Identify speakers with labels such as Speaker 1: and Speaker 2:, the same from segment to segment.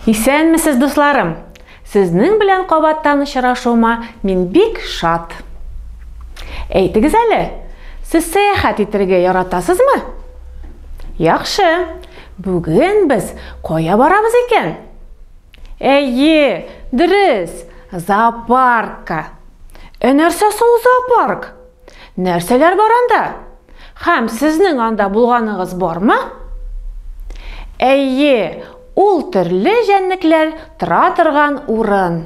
Speaker 1: Исәнмесез, дусларым? Сезнең белән кабаттан очрашуыма мин бик шат. Әйтегез әле, сез сәяхәт итәргә яратасызмы? Яхшы, бүген без кая барабыз икән? Әйе, дөрес, зоопаркка. Нәрсә соң зоопарк? Нәрсәләр бар анда? Һәм сезнең анда булганыгыз бармы? Әйе, ул төрле җәнлекләр тора торган урын.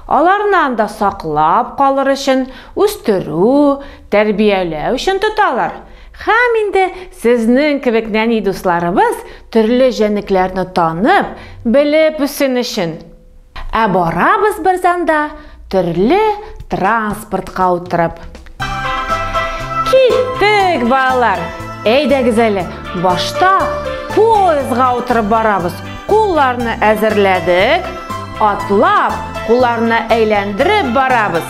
Speaker 1: Аларны анда саклап калыр өчен, үстерү, тәрбияләү өчен тоталар. Һәм инде сезнең кебек нәни дусларыбыз төрле җәнлекләрне танып, белеп үсен өчен. Ә барабыз бер занда төрле транспортка утырып. Киттек, балалар! Әйдәгез әле, башта поездга утырып барабыз. Кулларны әзерләдек, атлап, кулларны әйләндереп барабыз.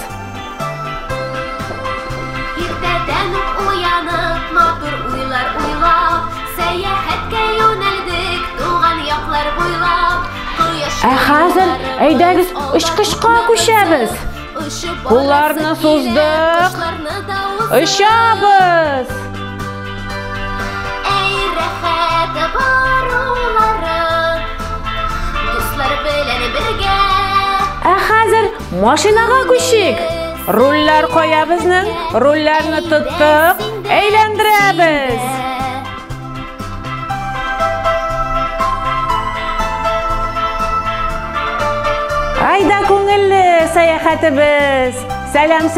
Speaker 2: Иртәдән үк уянып, матур уйлар уйлап, сәяхәткә юнәлдек, туган яклар буйлап.
Speaker 1: Ә хәзер әйдәгез очкычка күчәбез. Кулларны суздык, очабыз.
Speaker 2: Әй рәхәт барулары, дуслар белән бергә.
Speaker 1: Ә хәзер машинага күчик. Рульләр кая безнең? Рульләрне тоттык, әйләндерәбез. Айда күңелле сәяхәтебез. Сәлам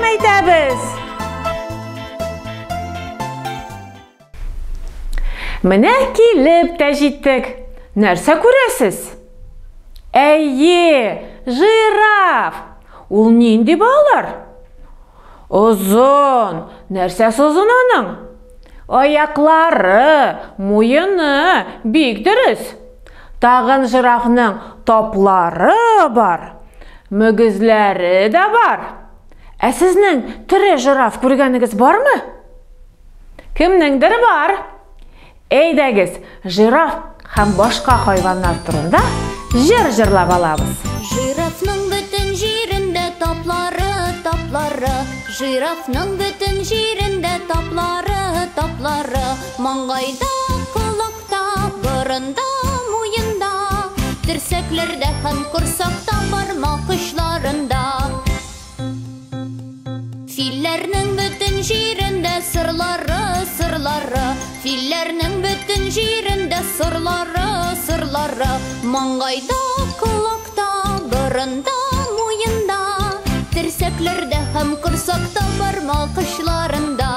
Speaker 1: әйтәбез. Менә килеп тә җиттек. Нәрсә күрәсез? Әйе, жираф. Ул нинди балалар? Озын. Нәрсәсе озын аның? Аяклары, муены бик дөрес. Тагын жирафның таплары бар. Мөгезләре дә бар. Ә сезнең тере жираф күргәнегез бармы? Кемнеңдер бар? Әйдәгез, жираф һәм башка хайваннар турында җыр җырлап алабыз.
Speaker 2: Жирафның бөтен җирендә таплары, таплары. Жирафның бөтен җирендә таплары, таплары. Маңгайда, колакта, борында, муенда. Терсәкләрдә һәм корсакта, бармак очларында. Филләрнең бөтен җирендә сырлары, сырлары. Филләрнең бөтен җирендә сырлары, сырлары. Маңгайда, колакта, борында, муенда. Терсәкләрдә һәм корсакта, бармак очларында.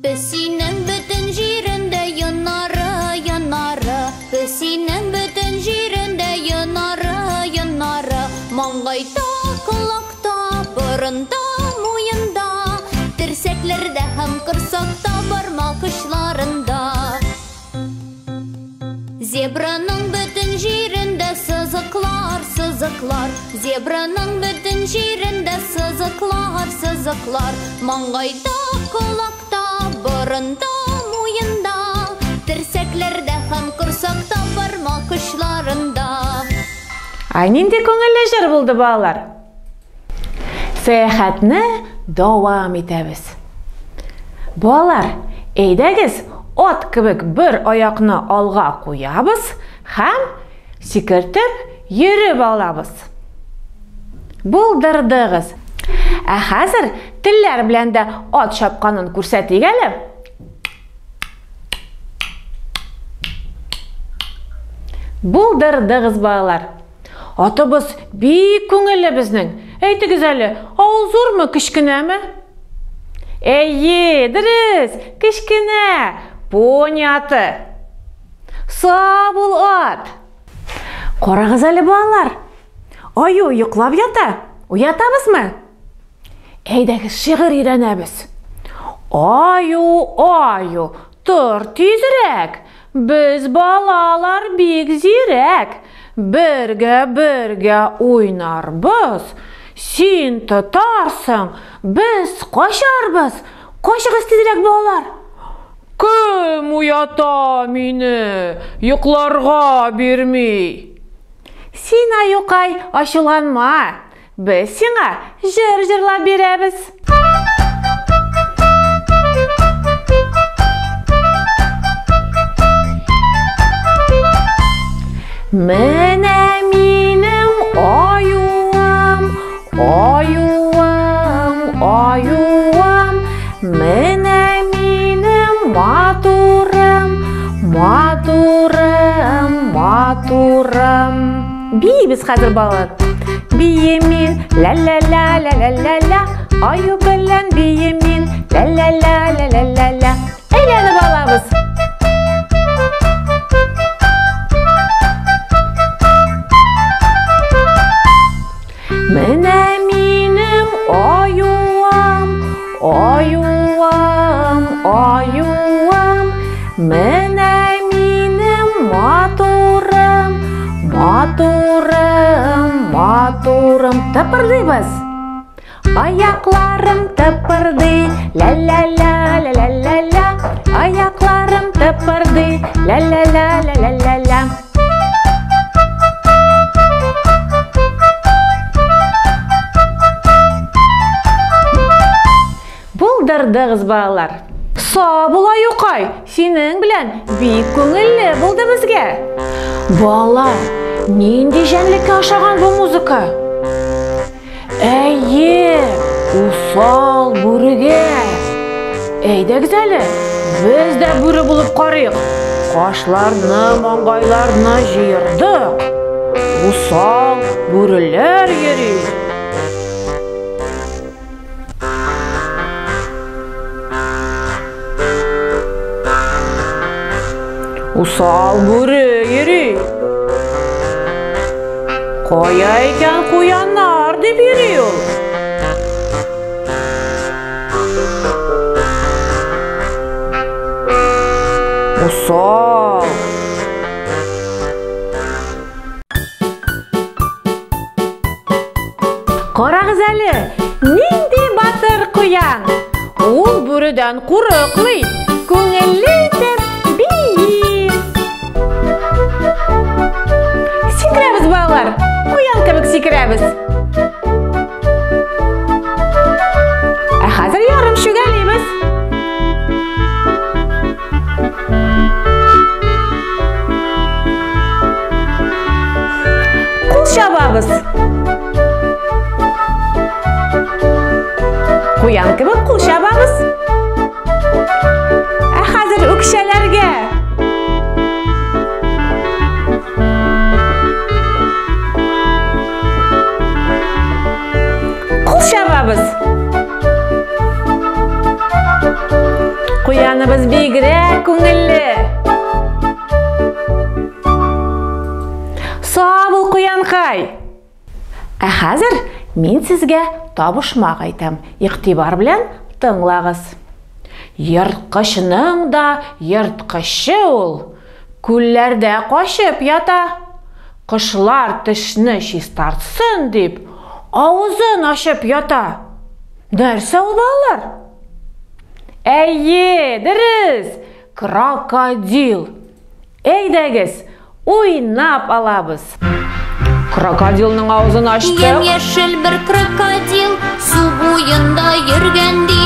Speaker 2: Песинең бөтен җирендә янары, янары. Песинең бөтен җирендә янары, янары. Маңгайда, колакта, борында, муенда. Терсәкләрдә һәм корсакта, бармак очларында. Зебраның бөтен җирендә сызыклар, сызыклар. Зебраның бөтен җирендә сызыклар, сызыклар. Маңгайда, колакта, борында, муенда. Терсәкләрдә һәм корсакта, бармак очларында.
Speaker 1: Ай, нинди күңелле җыр булды, балалар. Сәяхәтне дәвам итәбез. Балалар, әйдәгез, ат кебек бер аякны алга куябыз һәм сикертеп йөреп алабыз. Булдырдыгыз. Ә хәзер телләр белән дә ат чапканын күрсәтик әле. Булдырдыгыз, балалар. Атыбыз бик күңелле безнең. Әйтегез әле, ул зурмы, кичкенәме? Әйе, дөрес, кичкенә. Пони аты. Сау бул ат. Карагыз әле, балалар. Аю йоклап ята. Уятабызмы? Әйдәгез, шигырь өйрәнәбез. Аю, аю, тор тизрәк. Без балалар бик зирәк. Бергә уйнарбыз. Син тотарсың, без качарбыз. Качыгыз тизрәк, балалар. Кім уята мені, йокларға бермей? Син, Аюқай, ашуланма. Біз сиңа жыр жырлап беребіз. Менә минем аюым, аюым, аюым. Менә минем матурым, матурым, матурым. Бейбіз қазір балалар. Биемин, ла-ла-ла-ла-ла-ла-ла. Аю белән биемин, ла-ла-ла-ла-ла-ла-ла. Әйләнеп алабыз. Менә минем аюым, аюым, аюым. Менә минем матурым, матурым, матурым. Тыпырдыйбыз. Аякларым тыпырдый, ла-ла-ла-ла-ла-ла-ла. Аякларым тыпырдый, ла-ла-ла-ла-ла-ла-ла. Булдырдығыз балалар. Сабыл, Аюқай, сенің білән бик көңілле болды бізге. Балалар, ненде жәнлекке ашаған бұл музыка? Әйе, усал бүріге. Әйдәгіз әлі, біз дә бүрі болып қарайық. Қашларны, маңғайларны жиырдық. Усал бүрілер ері. Усал бүрі ері. Қоя екен қоянар деп ері ол. Усал. Қарағыз әлі, нендей батыр қоян. Ол бүріден қурықлый, көңілі деп бейін. Секірәбіз балалар, қоян кебек секірәбіз. Қазір ярым шүгәлейбіз. Қол шабабыз. Қоян кебек қол шабабыз. Қазір өкшелерге. Қол шабабыз. Қояныбыз бигірек көңілі. Сабыл Қоянқай. Қазір мен сізге табышмақ айтам. Иқтибар білән тыңлағыз. Йыртқышының да йыртқышы ол. Күлләрдә қашып ята. Қышлар тішні шистартсын деп, ауызын ашып ята. Нәрсе ол балалар? Әйе, дұрыс, крокодил. Әйдәгіз, ойнап алабыз. Крокодилның аузын аштық.
Speaker 2: Ем-ешіл бір крокодил, су бойында ергенді.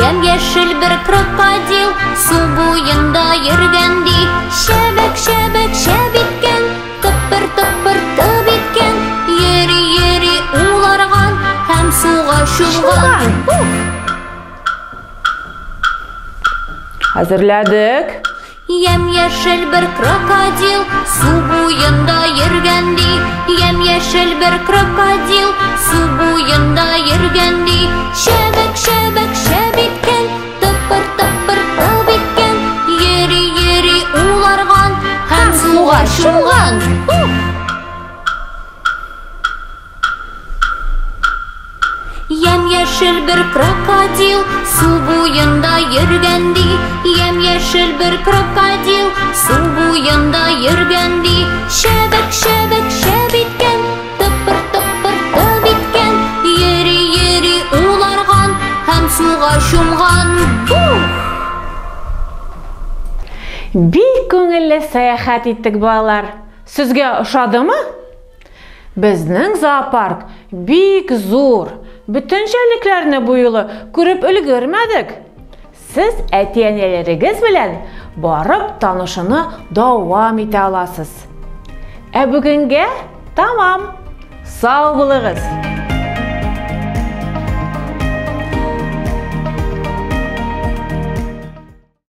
Speaker 2: Ем-ешіл бір крокодил, су бойында ергенді. Шәбәк-шәбәк шәбеткен, тыпыр-тыпыр тыбеткен. Ері-ері уларған, һәм суға шулған.
Speaker 1: Hazırladık.
Speaker 2: Ем-ешіл бір крокодил, су бойында ергенді. Ем-ешіл бір крокодил, су бойында ергенді. Шәбәк-шәбәк шәбеткен, тыпыр-тыпыр тыбеткен. Ері-ері уларған, һәм суға шулған. Ем-ешіл бір крокодил, су бойында ергенді. Ем-ешіл бір крокодил, су бойында ергенді. Шәбәк-шәбәк шәбеткен, тыпыр-тыпыр тыбеткен. Ері-ері уларған, һәм суға шумған.
Speaker 1: Бик күңелле сәяхәт иттек, балалар. Сезгә ошадымы? Безнең зоопарк бик зур. Бүтәнчәлекләрне бу юлы күреп өлгермәдек. Сез әти-әниләрегез белән барып танышуны дәвам итә аласыз. Ә бүгенгә тамам. Сау булыгыз.